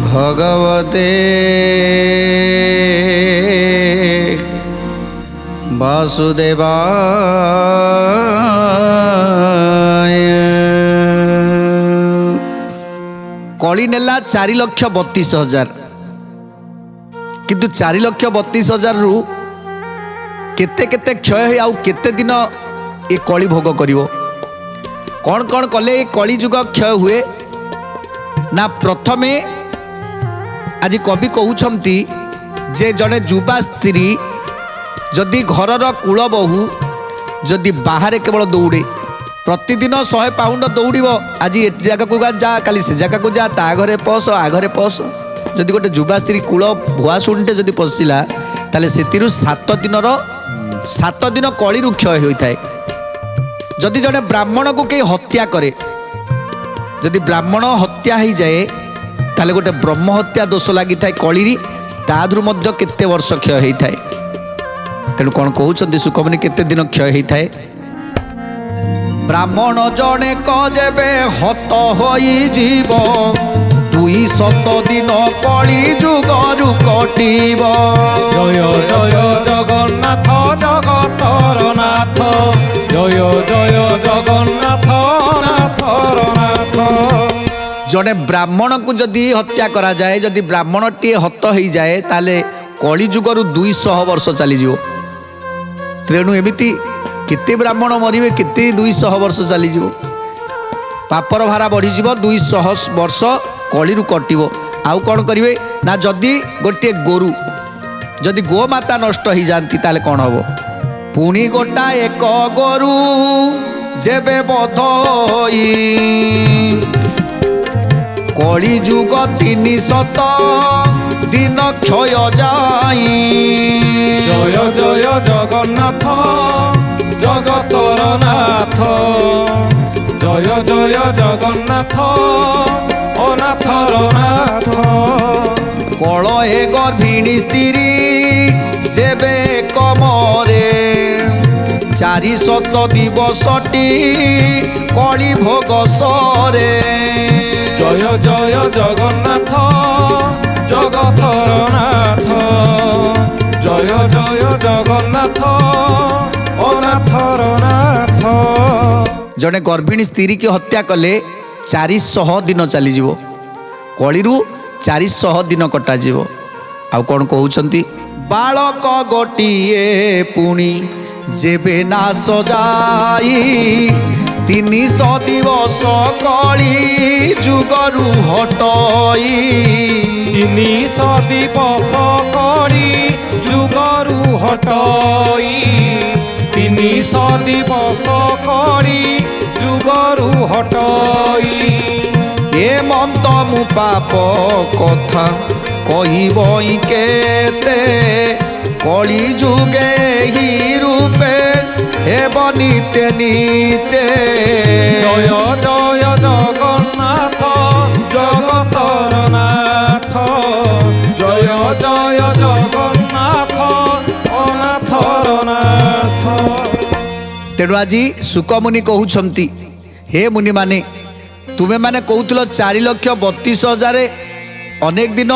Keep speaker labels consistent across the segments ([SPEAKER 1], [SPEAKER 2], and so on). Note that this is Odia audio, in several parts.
[SPEAKER 1] भगवते वासुदेवाय। कली नेला 4,32,000 किंतु 4,32,000 रु केते केते क्षय है आउ केते दिन ये कली भोग करिवो। कौन कौन कले कली जुग क्षय हुए ना प्रथमे आज कवि कहउछंती जे जने युवा स्त्री जदि घरर कूल बहु जदि बाहर केवल दौड़े प्रतिदिन 100 पाउंड दौड़ आज ए जगह को जा काली से जगह को जा ता घरे पस आ घरे पस जदि गोटे युवा स्त्री कूल भुआ शुणटे जदि पशिला ताले सेतिरु 7 दिन कली क्षय होता है। जदि जड़े ब्राह्मण को कहीं हत्या करे जदि ब्राह्मण हत्या हो जाए ताले गोटे ब्रह्म हत्या दोष लगी था कली तादु मध्य केते वर्ष क्षय होता है। तेणु कौन कहते सुखमनी केते दिन क्षय होता है। ब्राह्मण जने कजेबे हत होई जीव 200 दिन कली जुगरु कटिब।
[SPEAKER 2] जय जय जगन्नाथ जगतर नाथ जय जय जगन्नाथ नाथर नाथ।
[SPEAKER 1] जड़े ब्राह्मण को जदि हत्या करा जाए जदि ब्राह्मण टी हत हो जाए ताले कली जुगरु 200 वर्ष चली जीवो। तेणु एमिति केते ब्राह्मण मरिवे केते 200 वर्ष चली जीवो। पापर भारा बढ़ी जीवो 200 वर्ष कली रु कटिवो। आउ कौन करिवे ना जदि गोटे गोरु जदि गोमाता नष्ट हो जाती ताले कौन हबो। पुणी गोटा एक गोरु जेबे बध होई कली जुग 300 दिन क्षय जाई।
[SPEAKER 2] जय जय जगन्नाथ जगतर नाथ जय जय जगन्नाथ अनाथर नाथ।
[SPEAKER 1] कलहे गर्भिणी स्त्री जेबे कमरे 400 दिवसटी कली भोग सरे।
[SPEAKER 2] जय जय जगन्नाथ जगतर नाथ जय जय जगन्नाथ अनाथर नाथ।
[SPEAKER 1] जड़े गर्भिणी स्त्री की हत्या कले 400 दिन चली जीवो कली 400 दिन कटा जीवो। आउ कौन कहउछंती बालक गोटिए पुणी जेबे नाश जाई 300 दिवस कली जुगरु हटई।
[SPEAKER 2] 300 दिवस कली जुगरु हटई 300 दिवस कली जुगरु हटई।
[SPEAKER 1] ए मत मु पाप कथा कहबई केते कली जुगे ही रूपे हेब निते निते।
[SPEAKER 2] जय जय जगन्नाथ जगतर नाथ जय जय जगन्नाथ अनाथर नाथ।
[SPEAKER 1] तेणु आज सुकमुनि कहउछंती हे मुनि माने तुमे माने कहूल 4,32,000 अनेक दिन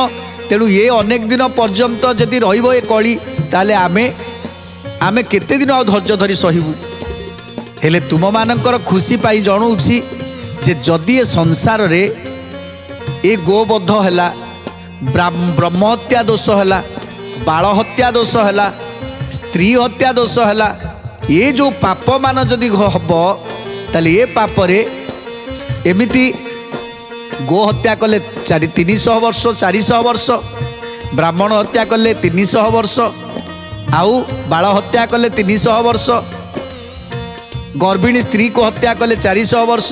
[SPEAKER 1] तेणु ये अनेक दिन पर्यंत जदि रहिबो ए कली ताले आमे केते दिन धैर्य धरी सहिबु। हेले तुम मानकर खुशी पाई जणुछि जे जदि ए संसार रे ए गोबध हैला ब्रह्म हत्या दोष हैला बाल हत्या दोष हैला स्त्री हत्या दोष हैला ये जो पाप मान जदि हब ताले ये पाप रे एमिति गो हत्या कले 300 वर्ष 400 वर्ष ब्राह्मण हत्या कले 300 वर्ष आउ बाल हत्या कले 300 वर्ष गर्भिणी स्त्री को हत्या कले 400 वर्ष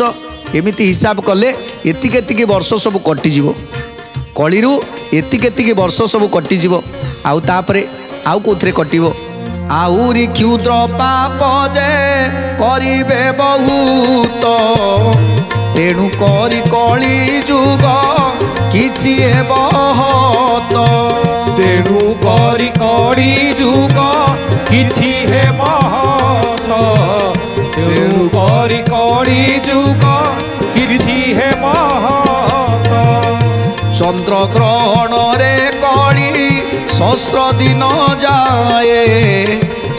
[SPEAKER 1] एमिति हिसाब कले एतिक वर्ष सब कटिजिवो कली एतिक वर्ष सब कटिजिवो। आउ तापरे आउ कोथरे कटिवो आउरी क्षुद्र पाप जे करिबे बहुत तेणु करी कली जुग ଚନ୍ଦ୍ରଗ୍ରହଣରେ କଳି ସହସ୍ର ଦିନ ଯାଏ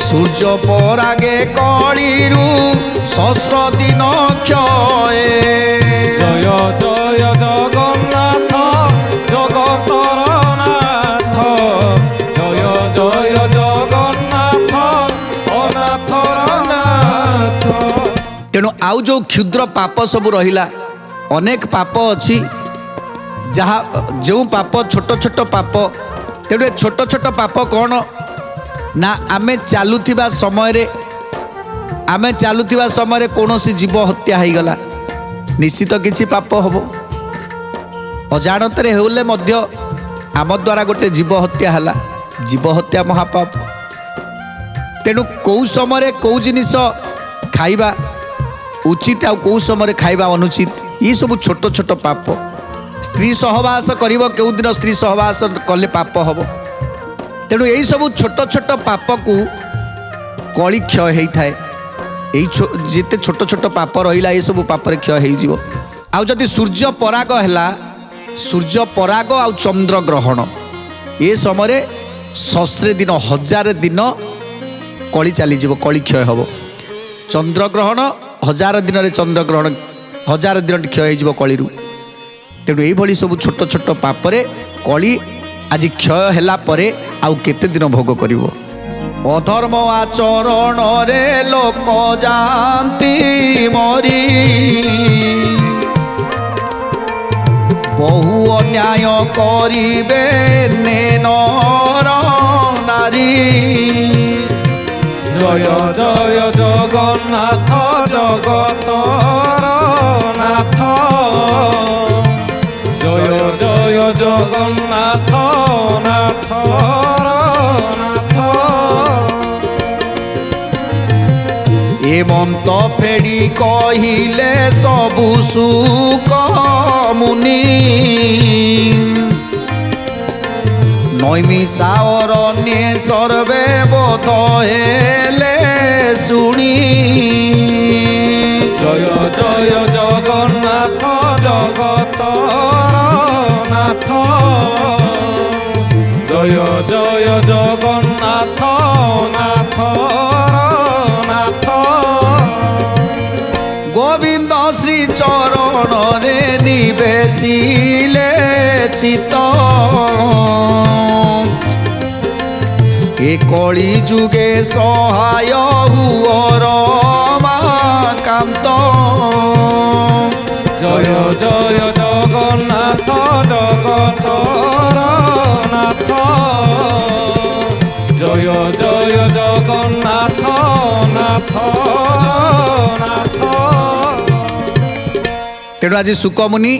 [SPEAKER 1] ସୂର୍ଯ୍ୟ ପରାଗେ କଳିରୁ ସହସ୍ର ଦିନ କ୍ଷୟ।
[SPEAKER 2] ଜୟ ଜୟ ଜଗନ୍ନାଥ ଜଗତର ନାଥ, ଜୟ ଜୟ ଜଗନ୍ନାଥ ଅନାଥର ନାଥ।
[SPEAKER 1] ତେଣୁ ଆଉ ଯେଉଁ କ୍ଷୁଦ୍ର ପାପ ସବୁ ରହିଲା, ଅନେକ ପାପ ଅଛି ଯାହା ଯେଉଁ ପାପ ଛୋଟ ଛୋଟ ପାପ। ତେଣୁ ଏ ଛୋଟ ଛୋଟ ପାପ କ'ଣ ନା ଆମେ ଚାଲୁଥିବା ସମୟରେ କୌଣସି ଜୀବ ହତ୍ୟା ହେଇଗଲା, ନିଶ୍ଚିତ କିଛି ପାପ ହେବ। ଅଜାଣତରେ ହେଲେ ମଧ୍ୟ ଆମ ଦ୍ୱାରା ଗୋଟେ ଜୀବ ହତ୍ୟା ହେଲା, ଜୀବ ହତ୍ୟା ମହାପାପ। ତେଣୁ କେଉଁ ସମୟରେ କେଉଁ ଜିନିଷ ଖାଇବା ଉଚିତ ଆଉ କେଉଁ ସମୟରେ ଖାଇବା ଅନୁଚିତ, ଏସବୁ ଛୋଟ ଛୋଟ ପାପ। ସ୍ତ୍ରୀ ସହବାସ କରିବ, କେଉଁଦିନ ସ୍ତ୍ରୀ ସହବାସ କଲେ ପାପ ହେବ। ତେଣୁ ଏହିସବୁ ଛୋଟ ଛୋଟ ପାପକୁ କଳି କ୍ଷୟ ହେଇଥାଏ। ଏଇ ଯେତେ ଛୋଟ ଛୋଟ ପାପ ରହିଲା ଏସବୁ ପାପରେ କ୍ଷୟ ହେଇଯିବ। ଆଉ ଯଦି ସୂର୍ଯ୍ୟ ପରାଗ ହେଲା, ସୂର୍ଯ୍ୟ ପରାଗ ଆଉ ଚନ୍ଦ୍ରଗ୍ରହଣ, ଏ ସମୟରେ 1000 ଦିନ 1000 ଦିନ କଳି ଚାଲିଯିବ, କଳି କ୍ଷୟ ହେବ। ଚନ୍ଦ୍ରଗ୍ରହଣ 1000 ଦିନରେ ଚନ୍ଦ୍ରଗ୍ରହଣ 1000 ଦିନଟି କ୍ଷୟ ହେଇଯିବ କଳିରୁ। ତେଣୁ ଏଇଭଳି ସବୁ ଛୋଟ ଛୋଟ ପାପରେ କଳି ଆଜି କ୍ଷୟ ହେଲା ପରେ ଆଉ କେତେ ଦିନ ଭୋଗ କରିବ। ଅଧର୍ମ ଆଚରଣରେ ଲୋକ ଯାଆନ୍ତି ମରି, ବହୁ ଅନ୍ୟାୟ କରିବେ ନର ନାରୀ।
[SPEAKER 2] ଜୟ ଜୟ ଜଗନ୍ନାଥ ଜଗତର ନାଥ, ଜୟ ଜୟ ଜଗନ୍ନାଥ ନାଥର ନାଥ।
[SPEAKER 1] ଏ ମନ୍ତ ଫେଡ଼ି କହିଲେ ସବୁ ସୁକ ମୁନି, নৈমিষা অরণ্যে সর্বে বোধ হেলে শুনি।
[SPEAKER 2] জয় জয় জগন্নাথ জগতর নাথ, জয় জয় জগন্নাথ নাথর নাথ।
[SPEAKER 1] গোবিন্দ শ্রী চরণরে নিবেশিলে চিত, এ কলি যুগে সহায় হুয়র কান্ত।
[SPEAKER 2] জয় জয় জগন্নাথ জগতর নাথ, জয় জয় জগন্নাথ নাথর নাথ।
[SPEAKER 1] তেণু আজ সুকমুনি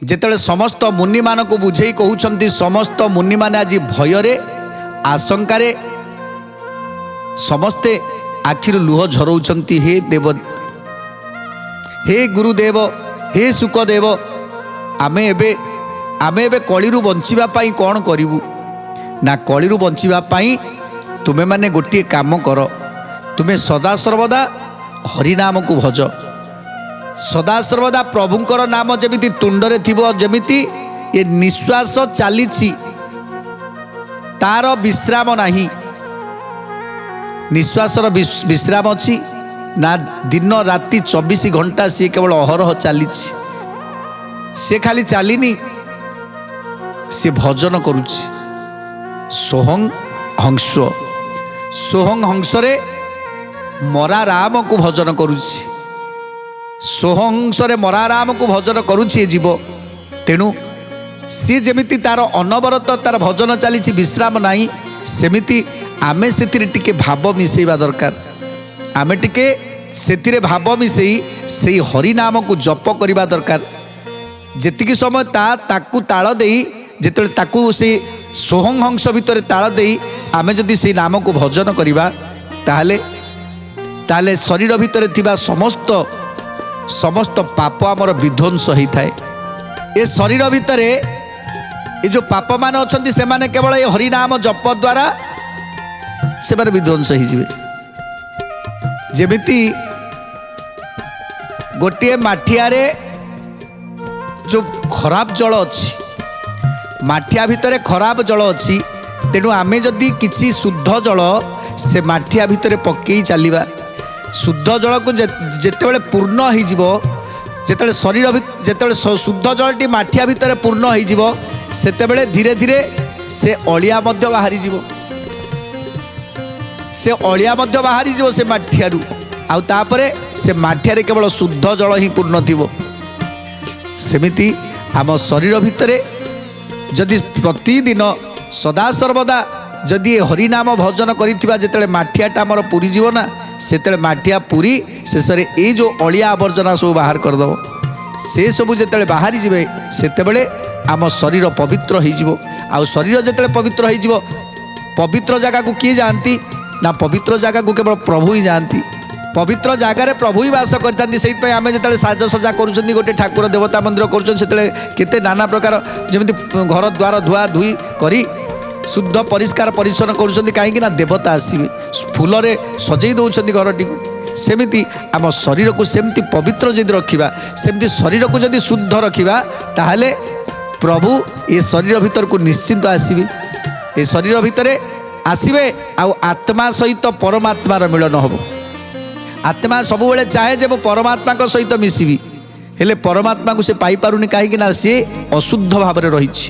[SPEAKER 1] যেতবে সমস্ত মুনিমানଙ୍କୁ বুঝেই কହୁଛନ୍ତି, সমস্ত মুনিমানে আজ ভୟରେ আশঙ্কারে সমস্তে আখির লুহ ঝরাউଛନ୍ତି। হে দেব, হে গুরুদেব, হে সুকদেব, ଆମେ ଏବେ କଳିରୁ ବଞ୍ଚିବା ପାଇଁ କ'ଣ କରିବୁ ନା, କଳିରୁ ବଞ୍ଚିବା ପାଇଁ ତୁମେମାନେ ଗୋଟିଏ କାମ କର, ତୁମେ ସଦାସର୍ବଦା ହରିନାମକୁ ଭଜ। ସଦାସର୍ବଦା ପ୍ରଭୁଙ୍କର ନାମ ଯେମିତି ତୁଣ୍ଡରେ ଥିବ, ଯେମିତି ଏ ନିଶ୍ୱାସ ଚାଲିଛି ତାର ବିଶ୍ରାମ ନାହିଁ। ନିଶ୍ୱାସର ବିଶ୍ରାମ ଅଛି ନା? ଦିନ ରାତି 24 ଘଣ୍ଟା ସିଏ କେବଳ ଅହରହ ଚାଲିଛି। ସେ ଖାଲି ଚାଲିନି, ସେ ଭଜନ କରୁଛି। সোহং হংস, সোহং হংসরে মরা রামকু ভজন করুছি, সোহংসরে মরা রামকু ভজন করুছি এ জীব। তেণু সি যেমিতি তার অনবরত তার ভজন চালিছি, বিশ্রাম নাই, সেমিতি আমি সেতিরে টিকে ভাব মিশাইবা দরকার। আমি টিকে সেতিরে ভাব মিশাই সেই হরিনামকু জপ করিবা দরকার। যেতিকি সময় তাকু তাল দেই, যেতবে তাকু সেই সোহং হংস ভিতরে তাল দেই আমি যদি সেই নামকু ভজন করিবা, তাহলে শরীর ভিতরে থিবা সমস্ত পাপ আমার বিধ্বংস হয়ে থাকে। এ শরীর ভিতরে এ যে পাপ মানে অছন্তি, সেমানে কেবল এই হরিনাম জপ দ্বারা সেমানে বিধ্বংস হয়ে যাবে। যেমিতি গোটিয়ে মাঠিয়ারে যে খরাপ জল অছি, ମାଠିଆ ଭିତରେ ଖରାପ ଜଳ ଅଛି, ତେଣୁ ଆମେ ଯଦି କିଛି ଶୁଦ୍ଧ ଜଳ ସେ ମାଠିଆ ଭିତରେ ପକେଇ ଚାଲିବା, ଶୁଦ୍ଧ ଜଳକୁ ଯେତେବେଳେ ପୂର୍ଣ୍ଣ ହେଇଯିବ, ଯେତେବେଳେ ଯେତେବେଳେ ଶୁଦ୍ଧ ଜଳଟି ମାଠିଆ ଭିତରେ ପୂର୍ଣ୍ଣ ହେଇଯିବ, ସେତେବେଳେ ଧୀରେ ଧୀରେ ସେ ଅଳିଆ ମଧ୍ୟ ବାହାରିଯିବ, ସେ ଅଳିଆ ମଧ୍ୟ ବାହାରିଯିବ ସେ ମାଠିଆରୁ। ଆଉ ତାପରେ ସେ ମାଠିଆରେ କେବଳ ଶୁଦ୍ଧ ଜଳ ହିଁ ପୂର୍ଣ୍ଣ ଥିବ। ସେମିତି ଆମ ଶରୀର ଭିତରେ ଯଦି ପ୍ରତିଦିନ ସଦାସର୍ବଦା ଯଦି ହରିନାମ ଭଜନ କରିଥିବା, ଯେତେବେଳେ ମାଠିଆଟା ଆମର ପୁରିଯିବ ନା, ସେତେବେଳେ ମାଠିଆ ପୁରି ଶେଷରେ ଏଇ ଯେଉଁ ଅଳିଆ ଆବର୍ଜନା ସବୁ ବାହାର କରିଦେବ। ସେସବୁ ଯେତେବେଳେ ବାହାରି ଯିବେ, ସେତେବେଳେ ଆମ ଶରୀର ପବିତ୍ର ହେଇଯିବ। ଆଉ ଶରୀର ଯେତେବେଳେ ପବିତ୍ର ହେଇଯିବ, ପବିତ୍ର ଜାଗାକୁ କିଏ ଯାଆନ୍ତି ନା, ପବିତ୍ର ଜାଗାକୁ କେବଳ ପ୍ରଭୁ ହିଁ ଯାଆନ୍ତି। ପବିତ୍ର ଜାଗାରେ ପ୍ରଭୁ ହିଁ ବାସ କରିଥାନ୍ତି। ସେଇଥିପାଇଁ ଆମେ ଯେତେବେଳେ ସାଜସଜା କରୁଛନ୍ତି, ଗୋଟେ ଠାକୁର ଦେବତା ମନ୍ଦିର କରୁଛନ୍ତି, ସେତେବେଳେ କେତେ ନାନା ପ୍ରକାର ଯେମିତି ଘର ଦ୍ୱାର ଧୁଆ ଧୁଇ କରି ଶୁଦ୍ଧ ପରିଷ୍କାର ପରିଚ୍ଛନ୍ନ କରୁଛନ୍ତି, କାହିଁକି ନା ଦେବତା ଆସିବେ, ଫୁଲରେ ସଜେଇ ଦେଉଛନ୍ତି ଘରଟିକୁ। ସେମିତି ଆମ ଶରୀରକୁ ସେମିତି ପବିତ୍ର ଯଦି ରଖିବା, ସେମିତି ଶରୀରକୁ ଯଦି ଶୁଦ୍ଧ ରଖିବା, ତାହେଲେ ପ୍ରଭୁ ଏ ଶରୀର ଭିତରକୁ ନିଶ୍ଚିନ୍ତ ଆସିବେ। ଏ ଶରୀର ଭିତରେ ଆସିବେ ଆଉ ଆତ୍ମା ସହିତ ପରମାତ୍ମାର ମିଳନ ହେବ। ଆତ୍ମା ସବୁବେଳେ ଚାହେଁ ଯେ ମୁଁ ପରମାତ୍ମାଙ୍କ ସହିତ ମିଶିବି, ହେଲେ ପରମାତ୍ମାକୁ ସେ ପାଇପାରୁନି, କାହିଁକି ନା ସେ ଅଶୁଦ୍ଧ ଭାବରେ ରହିଛି।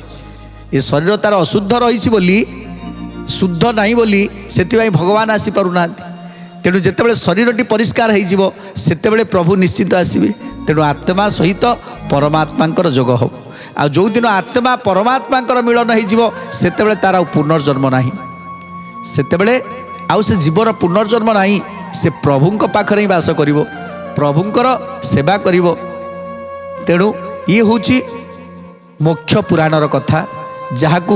[SPEAKER 1] ଏ ଶରୀର ତାର ଅଶୁଦ୍ଧ ରହିଛି ବୋଲି, ଶୁଦ୍ଧ ନାହିଁ ବୋଲି, ସେଥିପାଇଁ ଭଗବାନ ଆସିପାରୁନାହାନ୍ତି। ତେଣୁ ଯେତେବେଳେ ଶରୀରଟି ପରିଷ୍କାର ହେଇଯିବ, ସେତେବେଳେ ପ୍ରଭୁ ନିଶ୍ଚିତ ଆସିବେ। ତେଣୁ ଆତ୍ମା ସହିତ ପରମାତ୍ମାଙ୍କର ଯୋଗ ହେବ। ଆଉ ଯେଉଁଦିନ ଆତ୍ମା ପରମାତ୍ମାଙ୍କର ମିଳନ ହେଇଯିବ, ସେତେବେଳେ ତାର ଆଉ ପୁନର୍ଜନ୍ମ ନାହିଁ। ସେତେବେଳେ ଆଉ ସେ ଜୀବର ପୁନର୍ଜନ୍ମ ନାହିଁ। ସେ ପ୍ରଭୁଙ୍କ ପାଖରେ ହିଁ ବାସ କରିବ, ପ୍ରଭୁଙ୍କର ସେବା କରିବ। ତେଣୁ ଇଏ ହେଉଛି ମୋକ୍ଷ ପୁରାଣର କଥା, ଯାହାକୁ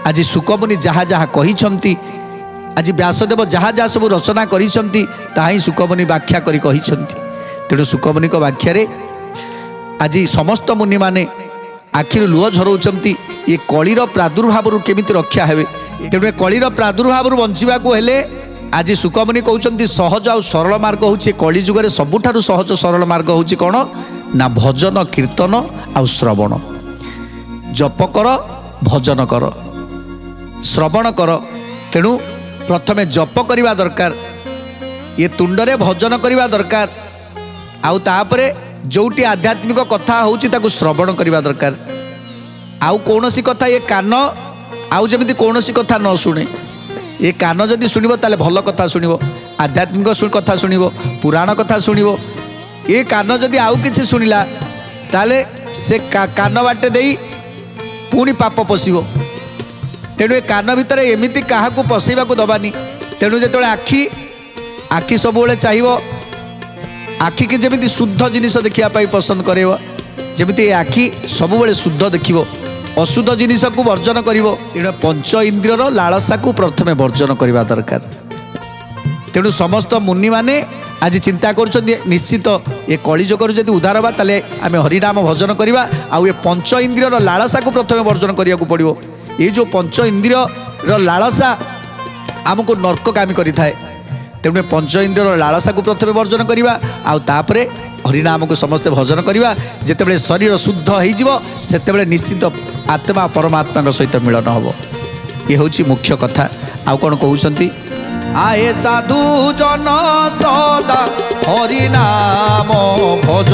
[SPEAKER 1] ଆଜି ଶୁକମୁନି ଯାହା ଯାହା କହିଛନ୍ତି, ଆଜି ବ୍ୟାସଦେବ ଯାହା ଯାହା ସବୁ ରଚନା କରିଛନ୍ତି, ତାହା ହିଁ ଶୁକମୁନି ବ୍ୟାଖ୍ୟା କରି କହିଛନ୍ତି। ତେଣୁ ଶୁକମୁନିଙ୍କ ବ୍ୟାଖ୍ୟାରେ ଆଜି ସମସ୍ତ ମୁନିମାନେ ଆଖିରୁ ଲୁହ ଝରଉଛନ୍ତି, ଏ କଳିର ପ୍ରାଦୁର୍ଭାବରୁ କେମିତି ରକ୍ଷା ହେବେ। ତେଣୁ ଏ କଳିର ପ୍ରାଦୁର୍ଭାବରୁ ବଞ୍ଚିବାକୁ ହେଲେ ଆଜି ଶୁକମୁନି କହୁଛନ୍ତି ସହଜ ଆଉ ସରଳ ମାର୍ଗ ହେଉଛି, କଳି ଯୁଗରେ ସବୁଠାରୁ ସହଜ ସରଳ ମାର୍ଗ ହେଉଛି କ'ଣ ନା, ଭଜନ କୀର୍ତ୍ତନ ଆଉ ଶ୍ରବଣ। ଜପ କର, ଭଜନ କର, ଶ୍ରବଣ କର। ତେଣୁ ପ୍ରଥମେ ଜପ କରିବା ଦରକାର, ଇଏ ତୁଣ୍ଡରେ ଭଜନ କରିବା ଦରକାର, ଆଉ ତାପରେ ଯେଉଁଠି ଆଧ୍ୟାତ୍ମିକ କଥା ହେଉଛି ତାକୁ ଶ୍ରବଣ କରିବା ଦରକାର। ଆଉ କୌଣସି କଥା ଏ କାନ ଆଉ ଯେମିତି କୌଣସି କଥା ନ ଶୁଣେ। ଏ କାନ ଯଦି ଶୁଣିବ ତାହେଲେ ଭଲ କଥା ଶୁଣିବ, ଆଧ୍ୟାତ୍ମିକ କଥା ଶୁଣିବ, ପୁରାଣ କଥା ଶୁଣିବ। ଏ କାନ ଯଦି ଆଉ କିଛି ଶୁଣିଲା, ତାହେଲେ ସେ କାନ ବାଟେ ଦେଇ ପୁଣି ପାପ ପଶିବ। ତେଣୁ ଏ କାନ ଭିତରେ ଏମିତି କାହାକୁ ପଶେଇବାକୁ ଦେବାନି। ତେଣୁ ଯେତେବେଳେ ଆଖି ସବୁବେଳେ ଚାହିଁବ, ଆଖିକି ଯେମିତି ଶୁଦ୍ଧ ଜିନିଷ ଦେଖିବା ପାଇଁ ପସନ୍ଦ କରିବ, ଯେମିତି ଏ ଆଖି ସବୁବେଳେ ଶୁଦ୍ଧ ଦେଖିବ, ଅଶୁଦ୍ଧ ଜିନିଷକୁ ବର୍ଜନ କରିବ। ତେଣୁ ପଞ୍ଚ ଇନ୍ଦ୍ରିୟର ଲାଳସାକୁ ପ୍ରଥମେ ବର୍ଜନ କରିବା ଦରକାର। ତେଣୁ ସମସ୍ତ ମୁନିମାନେ ଆଜି ଚିନ୍ତା କରୁଛନ୍ତି, ନିଶ୍ଚିତ ଏ କଳିଯୁଗରୁ ଯଦି ଉଦ୍ଧାର ହେବା, ତାହେଲେ ଆମେ ହରିନାମ ଭଜନ କରିବା, ଆଉ ଏ ପଞ୍ଚ ଇନ୍ଦ୍ରିୟର ଲାଳସାକୁ ପ୍ରଥମେ ବର୍ଜନ କରିବାକୁ ପଡ଼ିବ। ଏଇ ଯେଉଁ ପଞ୍ଚ ଇନ୍ଦ୍ରିୟର ଲାଳସା ଆମକୁ ନର୍କଗାମୀ କରିଥାଏ। ତେଣୁ ପଞ୍ଚ ଇନ୍ଦ୍ରିୟର ଲାଳସାକୁ ପ୍ରଥମେ ବର୍ଜନ କରିବା, ଆଉ ତାପରେ ହରିନାମକୁ ସମସ୍ତେ ଭଜନ କରିବା। ଯେତେବେଳେ ଶରୀର ଶୁଦ୍ଧ ହେଇଯିବ, ସେତେବେଳେ ନିଶ୍ଚିତ ଆତ୍ମା ପରମାତ୍ମାଙ୍କ ସହିତ ମିଳନ ହେବ। ଇଏ ହେଉଛି ମୁଖ୍ୟ କଥା। ଆଉ କ'ଣ କହୁଛନ୍ତି, ଆଏ ସାଧୁ ଜନ ସଦା ହରିନାମ ଭଜ,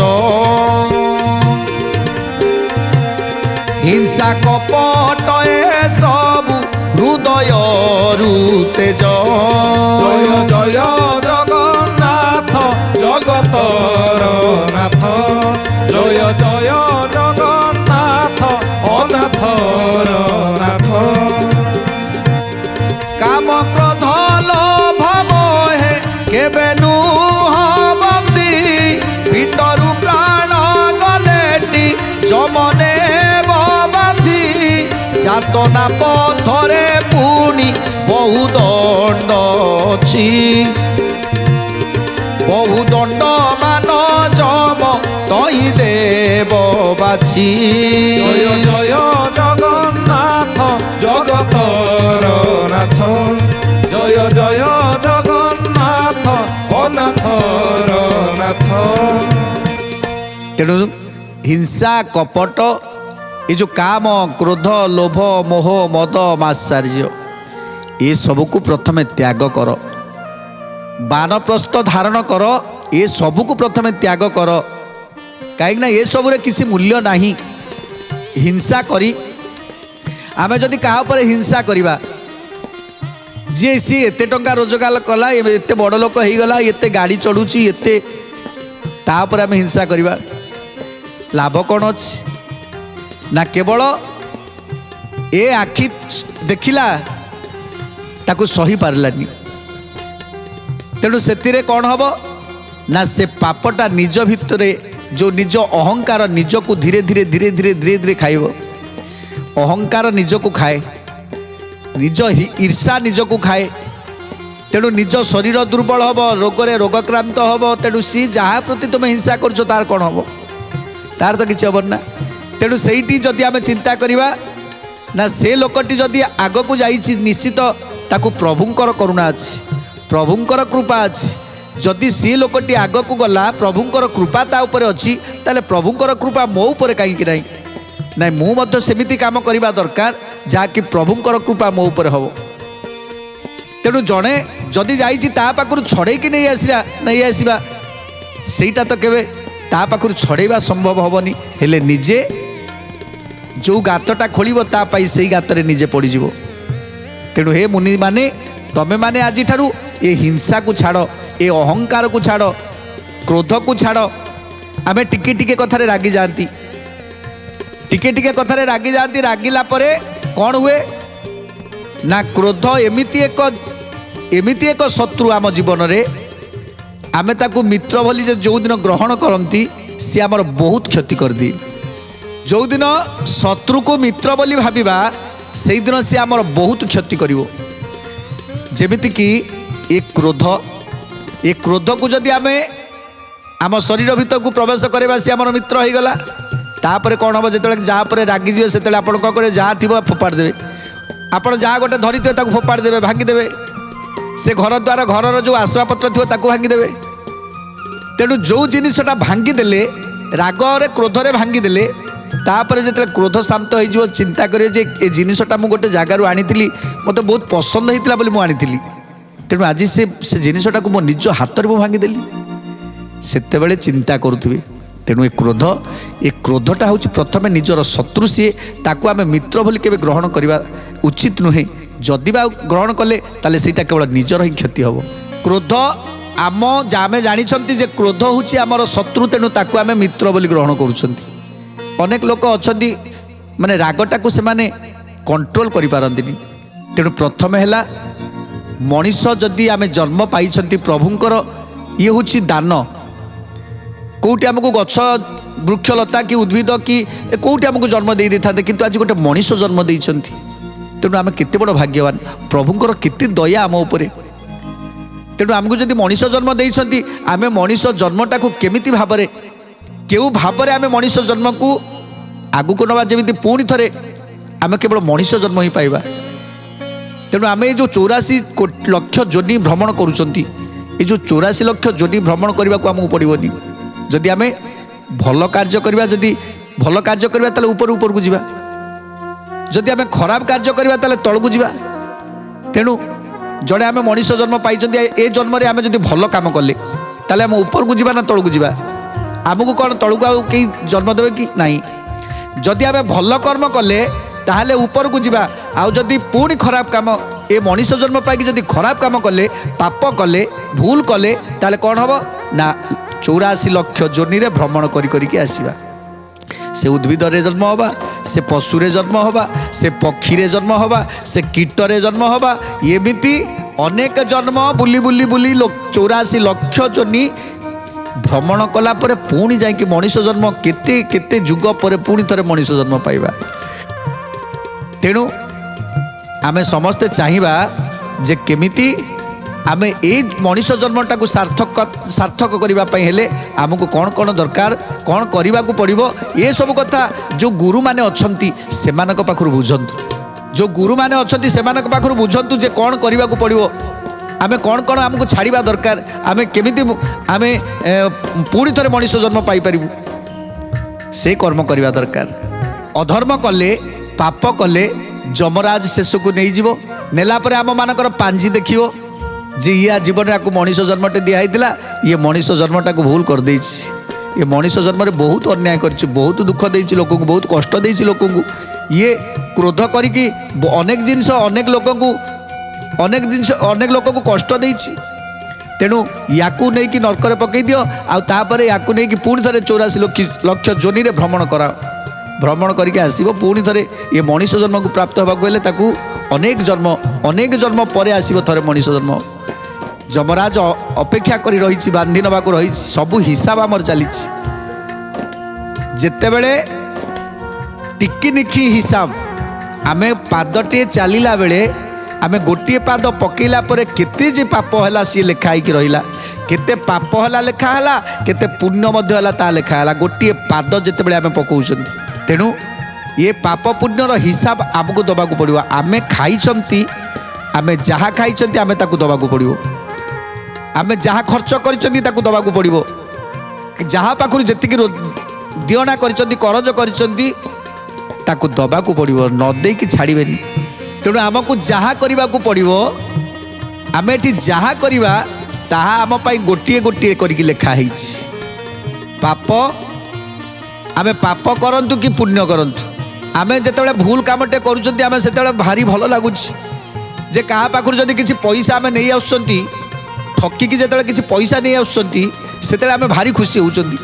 [SPEAKER 1] ହିଂସା କପଟ ଏ ସବୁ ହୃଦୟରୁ ତେଜ।
[SPEAKER 2] ଜୟ ଜୟ ଜଗନ୍ନାଥ ଜଗତର ନାଥ, ଜୟ ଜୟ ଜଗନ୍ନାଥ ଅନାଥର ନାଥ।
[SPEAKER 1] কাম ক্রোধ লোভ মোহে কেবে নুহ বন্দী, পিণ্ডরু প্রাণ গলেটি যমনে বাঁধি। যাতনা পথরে পুনি বহু দণ্ড অছি, বহু দণ্ড মান যম তই দেব বাছি।
[SPEAKER 2] জয় জয় জগন্নাথ জগতর নাথ, জয় জয় জগন্নাথ অনাথর নাথ।
[SPEAKER 1] তেণু হিংসা কপট ये जो काम क्रोध लोभ मोह मद मात्सर्य ये सबको प्रथमे त्याग कर बानप्रस्थ धारण कर ये सबको प्रथमे त्याग कर कहीं ये सबुरे किसी मूल्य नहीं हिंसा करी आमे जदि कहा पर हिंसा करिबा जे सी एते टंका रोजगार कला एते बड़ लोक हो गला एते गाड़ी चढ़ुची एते तापर आमे हिंसा करिबा लाभ कौन अच्छी ना केवल ए आखि देखिला ताकू सही पारलानी तेणु से कौन हम ना से पापटा निज भितर जो निज अहंकार निज को धीरे धीरे धीरे धीरे धीरे धीरे खाइब अहंकार निज को खाए निज ईर्षा निज को खाए तेणु निज शरीर दुर्बल हम रोगरे रोगक्रांत हम तेणु सी जहाँ प्रति तुम हिंसा कर तार कौन हम तार तो किसी हबन ना तेणु से जदि आम चिंता करवा ना से लोकटी जदि आग को जाइए निश्चित ताकू प्रभुंकर करुणा अच्छी प्रभुंकर कृपा अच्छी जदि सी लोकटी आग को गला प्रभुंकर कृपा ता ऊपर अच्छी ताले प्रभुंकर कृपा मो ऊपर कहीं नहीं ना मु सेमिति काम करवा दरकार जहाँकि प्रभुंकर कृपा मो ऊपर हम तेणु जड़े जदि जाखर छड़े कि नहीं आसला नहीं आसवा सेटा तो केवे ता पाखर छड़ेवा संभव हेनी हेले निजे जो गातटा खोल से गाତରେ निजे पड़ीज तेणु हे मुनि माने तमे माने आज ठारू ये हिंसा को छाड़ ये अहंकार को छाड़ क्रोध को छाड़ आमे टिके टिके कथारे रागी जाती टिके टिके कथारे रागी जाती रागिला परे कौन हुए ना क्रोध एमिति एक शत्रु आम जीवन रे आमे ताकू मित्र बोली जो दिन ग्रहण करती सी आमर बहुत क्षति कर दी जो दिन शत्रु को मित्र बोली भाविबा से दिन सी आमर बहुत क्षति करिवो जेमिति कि ए क्रोध को जदि आमे आम शरीर भितर को प्रवेश करवा सी आमर मित्र हो गला तापर कौन हम जो जहाँ पर रागिजे से आप जहाँ थी फोपाड़ देवे आपड़ जहाँ गोटे धरी थे फोपाड़ देवे भांगीदेवे से घर द्वार घर जो आसवाबपत्र थी भांगीदेवे तेणु जो जिनटा भांगीदेले रागरे क्रोधरे भांगीदेले तापर जो क्रोध शांत हो चिंता करेंगे जे जिनटा मुझे गोटे जगार आनी मत बहुत पसंद होता बोली मुझे आनी तेणु आज से जिनटा को मो निज हाथ में भांगीदेली से चिंता करुवे तेणु ए क्रोधटा हूँ प्रथमे निजर शत्रु सी ताकू आम मित्र बोली केवे ग्रहण करवा उचित नुहे जदि बा ग्रहण कले ताले सेटा केवल निजर ही क्षति हम क्रोध आम आम जानी जे क्रोध हूँ आमर शत्रु तेणु ताकू आम मित्र बोली ग्रहण करुँच अनेक लोक अच्छा माने रागटा को सेमाने कंट्रोल करि पारंतिनी तेणु प्रथम है मनीष जदि आम जन्म पाई प्रभुंकर ये हूँ दान कौटी आमको गछ वृक्षलता कि उद्भिद कि कौटी आमको जन्म दे था किंतु आज गोटे मनीष जन्म देइछंती तेणु आम केते बड़ भाग्यवान प्रभुंकर केते दया आम उपरे तेणु आमको जदि मनीष जन्म देइछंती आमे मनीष जन्मटा को केमिति भाबरे केउ भाबरे आमे मनीष जन्म को आगु को नवा जेमिति पुणी थरे आमे केवल मनीष जन्म ही पाइबा तेणु आमे जो 84 लक्ष जोनि भ्रमण करूछंती ये जो 84 लक्ष जोनि भ्रमण करबा को आमको पड़िबोनी जदि आमे भल कार्य करबा जदि भल कार्य करबा ताले ऊपर ऊपर को जीवा जदि आमे खराब कार्य करबा ताले तळ को जीवा तेणु जड़े आमे मनीष जन्म पाइछंती ए जन्म रे आमे जदि भल काम कले ताले आमे ऊपर को जीवा ना तळ को जीवा आमको कौन तलू को कई जन्म देवे कि नहीं जदि आम भल कर्म कले ताहले ऊपर को जीवा आउ जदि पुणी खराब काम ए मनीष जन्म पाई जदि खराब काम कले पाप कले भूल कले ताहले कौन हम ना 84 लक्ष जोनि रे भ्रमण करी आसीबा से उद्भिद रे जन्म होबा से पशु रे जन्म होबा से पक्षी रे जन्म होबा से कीट रे जन्म होबा एमिति अनेक जन्म बुली बुली बुली 84 लक्ष जोनि भ्रमण कला परे पुणी जाइए मनीष जन्म केते केते जुग पर पुणी थरे मनीष जन्म पाइबा तेणु आमे समस्ते चाहिबा जे केमिति आमे ए मनीष जन्मटा को सार्थक करबा पई हेले आमको कौन कौन दरकार कौन करबा को पड़िबो ये सब कथा जो गुरु माने अछंती सेमानक पाखरु बुझंतु जो गुरु माने अछंती सेमानक पाखरु बुझंतु जे कौन करबा को पड़िबो आमे कौन कौन आमको छाड़िबा दरकार आमे केमिति आमे पुणी थरे मनीष जन्म पाई परिबु से कर्म करबा दरकार ଅଧର୍ମ କଲେ ପାପ କଲେ ଯମରାଜ ଶେଷକୁ ନେଇଯିବ। ନେଲା ପରେ ଆମମାନଙ୍କର ପାଞ୍ଜି ଦେଖିବ ଯେ ଇଏ ଜୀବନରେ ଆକୁ ମଣିଷ ଜନ୍ମଟେ ଦିଆହେଇଥିଲା, ଇଏ ମଣିଷ ଜନ୍ମଟାକୁ ଭୁଲ କରିଦେଇଛି, ଇଏ ମଣିଷ ଜନ୍ମରେ ବହୁତ ଅନ୍ୟାୟ କରିଛି, ବହୁତ ଦୁଃଖ ଦେଇଛି ଲୋକଙ୍କୁ, ବହୁତ କଷ୍ଟ ଦେଇଛି ଲୋକଙ୍କୁ, ଇଏ କ୍ରୋଧ କରିକି ଅନେକ ଜିନିଷ ଅନେକ ଲୋକଙ୍କୁ କଷ୍ଟ ଦେଇଛି। ତେଣୁ ୟାକୁ ନେଇକି ନର୍କରେ ପକାଇ ଦିଅ, ଆଉ ତାପରେ ୟାକୁ ନେଇକି ପୁଣି ଥରେ 84 ଲକ୍ଷ ଯୋନିରେ ଭ୍ରମଣ କରାଅ। ଭ୍ରମଣ କରିକି ଆସିବ ପୁଣି ଥରେ ଇଏ ମଣିଷ ଜନ୍ମକୁ ପ୍ରାପ୍ତ ହେବାକୁ ହେଲେ ତାକୁ ଅନେକ ଜନ୍ମ ପରେ ଆସିବ ଥରେ ମଣିଷ ଜନ୍ମ। ଯମରାଜ ଅପେକ୍ଷା କରି ରହିଛି, ବାନ୍ଧି ନେବାକୁ ରହିଛି, ସବୁ ହିସାବ ଆମର ଚାଲିଛି। ଯେତେବେଳେ ଟିକିନିଖି ହିସାବ, ଆମେ ପାଦଟିଏ ଚାଲିଲା ବେଳେ ଆମେ ଗୋଟିଏ ପାଦ ପକେଇଲା ପରେ କେତେ ଯେ ପାପ ହେଲା ସିଏ ଲେଖା ହେଇକି ରହିଲା, କେତେ ପାପ ହେଲା ଲେଖା ହେଲା, କେତେ ପୁଣ୍ୟ ମଧ୍ୟ ହେଲା ତାହା ଲେଖା ହେଲା, ଗୋଟିଏ ପାଦ ଯେତେବେଳେ ଆମେ ପକାଉଛନ୍ତି। ତେଣୁ ଏ ପାପ ପୁଣ୍ୟର ହିସାବ ଆମକୁ ଦେବାକୁ ପଡ଼ିବ। ଆମେ ଖାଇଛନ୍ତି, ଆମେ ଯାହା ଖାଇଛନ୍ତି ଆମେ ତାକୁ ଦେବାକୁ ପଡ଼ିବ, ଆମେ ଯାହା ଖର୍ଚ୍ଚ କରିଛନ୍ତି ତାକୁ ଦେବାକୁ ପଡ଼ିବ, ଯାହା ପାଖରୁ ଯେତିକି ଦିଅଣା କରିଛନ୍ତି କରଜ କରିଛନ୍ତି ତାକୁ ଦେବାକୁ ପଡ଼ିବ, ନ ଦେଇକି ଛାଡ଼ିବେନି। ତେଣୁ ଆମକୁ ଯାହା କରିବାକୁ ପଡ଼ିବ, ଆମେ ଏଠି ଯାହା କରିବା ତାହା ଆମ ପାଇଁ ଗୋଟିଏ ଗୋଟିଏ କରିକି ଲେଖା ହେଇଛି। ପାପ, ଆମେ ପାପ କରନ୍ତୁ କି ପୁଣ୍ୟ କରନ୍ତୁ, ଆମେ ଯେତେବେଳେ ଭୁଲ କାମଟେ କରୁଛନ୍ତି ଆମେ ସେତେବେଳେ ଭାରି ଭଲ ଲାଗୁଛି ଯେ କାହା ପାଖରୁ ଯଦି କିଛି ପଇସା ଆମେ ନେଇ ଆସୁଛନ୍ତି, ଠକିକି ଯେତେବେଳେ କିଛି ପଇସା ନେଇ ଆସୁଛନ୍ତି ସେତେବେଳେ ଆମେ ଭାରି ଖୁସି ହେଉଛନ୍ତି।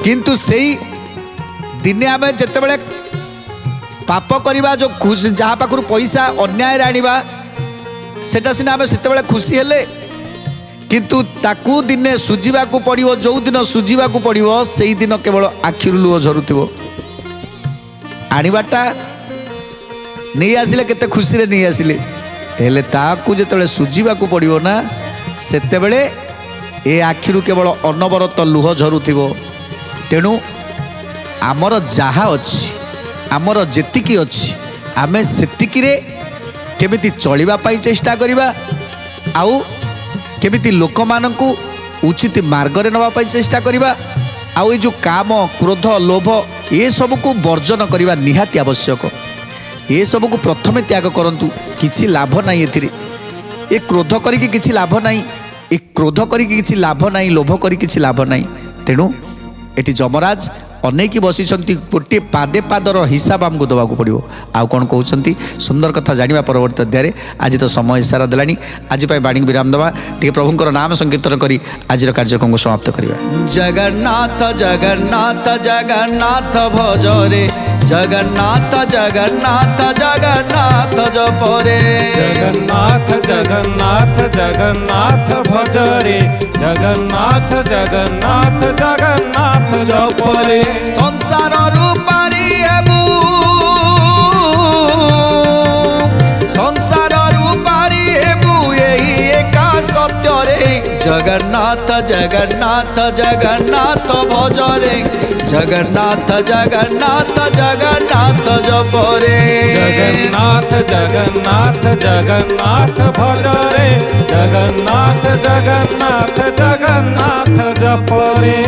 [SPEAKER 1] କିନ୍ତୁ ସେଇ ଦିନେ ଆମେ ଯେତେବେଳେ ପାପ କରିବା, ଯେଉଁ ଖୁସି ଯାହା ପାଖରୁ ପଇସା ଅନ୍ୟାୟରେ ଆଣିବା ସେଟା ସିନା ଆମେ ସେତେବେଳେ ଖୁସି ହେଲେ, କିନ୍ତୁ ତାକୁ ଦିନେ ସୁଝିବାକୁ ପଡ଼ିବ। ଯେଉଁଦିନ ସୁଝିବାକୁ ପଡ଼ିବ ସେଇଦିନ କେବଳ ଆଖିରୁ ଲୁହ ଝରୁଥିବ। ଆଣିବାଟା ନେଇ ଆସିଲେ କେତେ ଖୁସିରେ ନେଇ ଆସିଲେ, ହେଲେ ତାକୁ ଯେତେବେଳେ ସୁଝିବାକୁ ପଡ଼ିବ ନା ସେତେବେଳେ ଏ ଆଖିରୁ କେବଳ ଅନବରତ ଲୁହ ଝରୁଥିବ। ତେଣୁ ଆମର ଯାହା ଅଛି, ଆମର ଯେତିକି ଅଛି, ଆମେ ସେତିକିରେ କେମିତି ଚଳିବା ପାଇଁ ଚେଷ୍ଟା କରିବା, ଆଉ କେମିତି ଲୋକମାନଙ୍କୁ ଉଚିତ ମାର୍ଗରେ ନେବା ପାଇଁ ଚେଷ୍ଟା କରିବା, ଆଉ ଏ ଯେଉଁ କାମ କ୍ରୋଧ ଲୋଭ ଏସବୁକୁ ବର୍ଜନ କରିବା ନିହାତି ଆବଶ୍ୟକ। ଏସବୁକୁ ପ୍ରଥମେ ତ୍ୟାଗ କରନ୍ତୁ, କିଛି ଲାଭ ନାହିଁ ଏଥିରେ। ଏ କ୍ରୋଧ କରିକି କିଛି ଲାଭ ନାହିଁ, ଏ କ୍ରୋଧ କରିକି କିଛି ଲାଭ ନାହିଁ, ଲୋଭ କରି କିଛି ଲାଭ ନାହିଁ। ତେଣୁ ଏଠି ଯମରାଜ ଅନେଇକି ବସିଛନ୍ତି, ଗୋଟିଏ ପାଦେ ପାଦର ହିସାବ ଆମକୁ ଦେବାକୁ ପଡ଼ିବ। ଆଉ କ'ଣ କହୁଛନ୍ତି ସୁନ୍ଦର କଥା ଜାଣିବା ପରବର୍ତ୍ତୀ ଅଧ୍ୟାୟରେ। ଆଜି ତ ସମୟ ଇସାରା ଦେଲାଣି, ଆଜି ପାଇଁ ବାଣୀକୁ ବିରାମ ଦେବା, ଟିକେ ପ୍ରଭୁଙ୍କର ନାମ ସଂକୀର୍ତ୍ତନ କରି ଆଜିର କାର୍ଯ୍ୟକ୍ରମକୁ ସମାପ୍ତ କରିବା। ଜଗନ୍ନାଥ ଜଗନ୍ନାଥ ଜଗନ୍ନାଥ ଭଜରେ, ଜଗନ୍ନାଥ ଜଗନ୍ନାଥ ଜଗନ୍ନାଥ ଜପରେ,
[SPEAKER 2] ଜଗନ୍ନାଥ ଜଗନ୍ନାଥ ଜଗନ୍ନାଥ ଭଜରେ, ଜଗନ୍ନାଥ ଜଗନ୍ନାଥ ଜଗନ୍ନାଥ ଜପରେ,
[SPEAKER 1] ସଂସାରରୁ ପାରି ହେବୁ, ସଂସାରରୁ ପାରି ହେବୁ ଏହି ଏକା ସତ୍ୟରେ, ଜଗନ୍ନାଥ ଜଗନ୍ନାଥ ଜଗନ୍ନାଥ ଭଜରେ, ଜଗନ୍ନାଥ ଜଗନ୍ନାଥ ଜଗନ୍ନାଥ ଜପରେ,
[SPEAKER 2] ଜଗନ୍ନାଥ ଜଗନ୍ନାଥ ଜଗନ୍ନାଥ ଭଜରେ, ଜଗନ୍ନାଥ ଜଗନ୍ନାଥ ଜଗନ୍ନାଥ ଜପରେ।